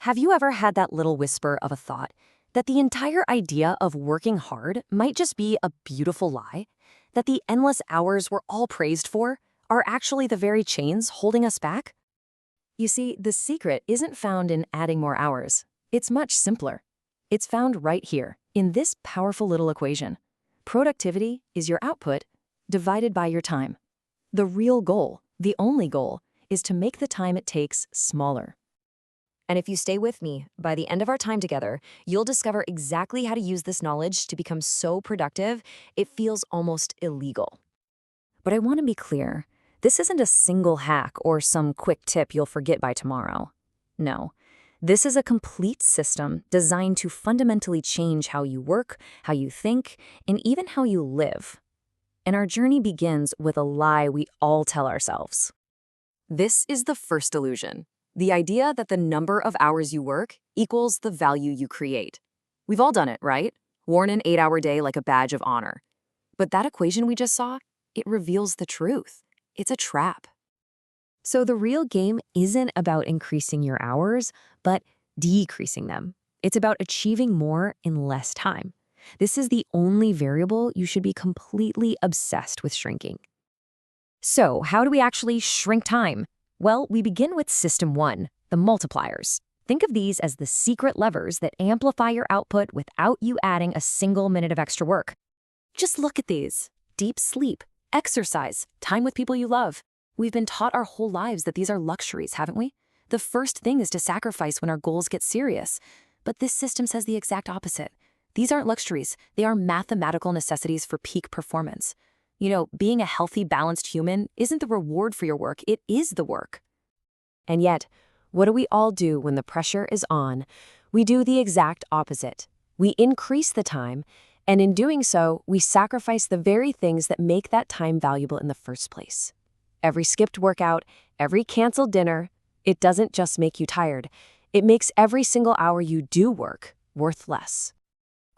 Have you ever had that little whisper of a thought that the entire idea of working hard might just be a beautiful lie? That the endless hours we're all praised for are actually the very chains holding us back? You see, the secret isn't found in adding more hours. It's much simpler. It's found right here, in this powerful little equation. Productivity is your output divided by your time. The real goal, the only goal, is to make the time it takes smaller. And if you stay with me, by the end of our time together, you'll discover exactly how to use this knowledge to become so productive, it feels almost illegal. But I want to be clear, this isn't a single hack or some quick tip you'll forget by tomorrow. No, this is a complete system designed to fundamentally change how you work, how you think, and even how you live. And our journey begins with a lie we all tell ourselves. This is the first illusion. The idea that the number of hours you work equals the value you create. We've all done it, right? Worn an 8-hour day like a badge of honor. But that equation we just saw, it reveals the truth. It's a trap. So the real game isn't about increasing your hours, but decreasing them. It's about achieving more in less time. This is the only variable you should be completely obsessed with shrinking. So how do we actually shrink time? Well, we begin with System 1, the multipliers. Think of these as the secret levers that amplify your output without you adding a single minute of extra work. Just look at these. Deep sleep, exercise, time with people you love. We've been taught our whole lives that these are luxuries, haven't we? The first thing is to sacrifice when our goals get serious. But this system says the exact opposite. These aren't luxuries. They are mathematical necessities for peak performance. You know, being a healthy, balanced human isn't the reward for your work, it is the work. And yet, what do we all do when the pressure is on? We do the exact opposite. We increase the time, and in doing so, we sacrifice the very things that make that time valuable in the first place. Every skipped workout, every canceled dinner, it doesn't just make you tired. It makes every single hour you do work worth less.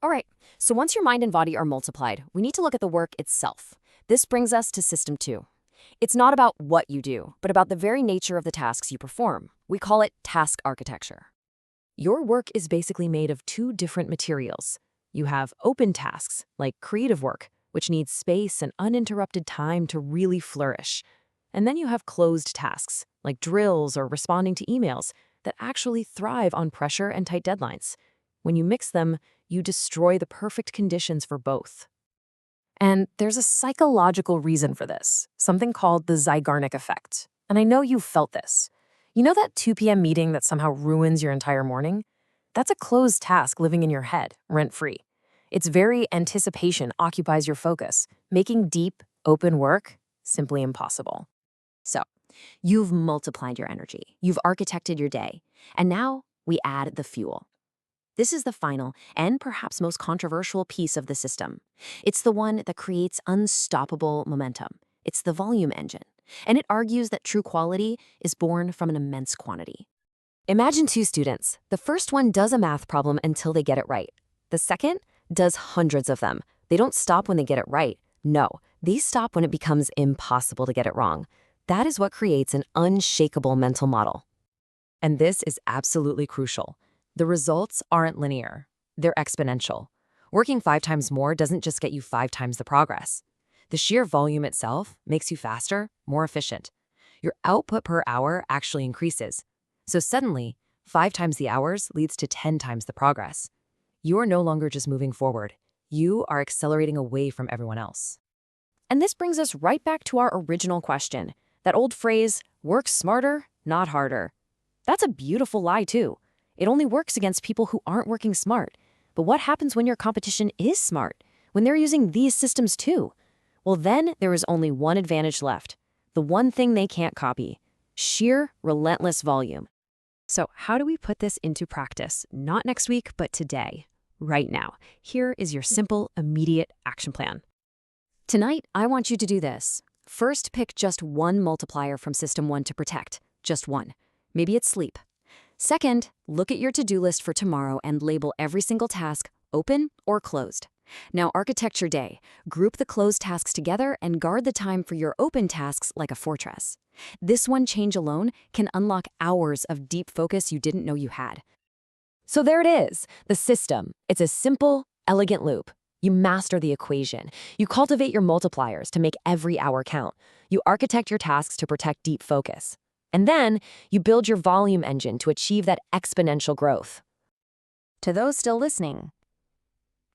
All right, so once your mind and body are multiplied, we need to look at the work itself. This brings us to System 2. It's not about what you do, but about the very nature of the tasks you perform. We call it task architecture. Your work is basically made of two different materials. You have open tasks, like creative work, which needs space and uninterrupted time to really flourish. And then you have closed tasks, like drills or responding to emails, that actually thrive on pressure and tight deadlines. When you mix them, you destroy the perfect conditions for both. And there's a psychological reason for this, something called the Zeigarnik effect. And I know you've felt this. You know that 2 p.m. meeting that somehow ruins your entire morning? That's a closed task living in your head, rent-free. Its very anticipation occupies your focus, making deep, open work simply impossible. So, you've multiplied your energy, you've architected your day, and now we add the fuel. This is the final and perhaps most controversial piece of the system. It's the one that creates unstoppable momentum. It's the volume engine, and it argues that true quality is born from an immense quantity. Imagine two students. The first one does a math problem until they get it right. The second does hundreds of them. They don't stop when they get it right. No, they stop when it becomes impossible to get it wrong. That is what creates an unshakable mental model. And this is absolutely crucial. The results aren't linear. They're exponential. Working 5 times more doesn't just get you 5 times the progress. The sheer volume itself makes you faster, more efficient. Your output per hour actually increases. So suddenly, 5 times the hours leads to 10 times the progress. You are no longer just moving forward. You are accelerating away from everyone else. And this brings us right back to our original question. That old phrase, work smarter, not harder. That's a beautiful lie too. It only works against people who aren't working smart. But what happens when your competition is smart? When they're using these systems too? Well, then there is only one advantage left. The one thing they can't copy. Sheer, relentless volume. So how do we put this into practice? Not next week, but today. Right now. Here is your simple, immediate action plan. Tonight, I want you to do this. First, pick just one multiplier from System 1 to protect. Just one. Maybe it's sleep. Second, look at your to-do list for tomorrow and label every single task open or closed. Now, Architecture Day. Group the closed tasks together and guard the time for your open tasks like a fortress. This one change alone can unlock hours of deep focus you didn't know you had. So there it is, the system. It's a simple, elegant loop. You master the equation. You cultivate your multipliers to make every hour count. You architect your tasks to protect deep focus. And then you build your volume engine to achieve that exponential growth. To those still listening,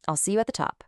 I'll see you at the top.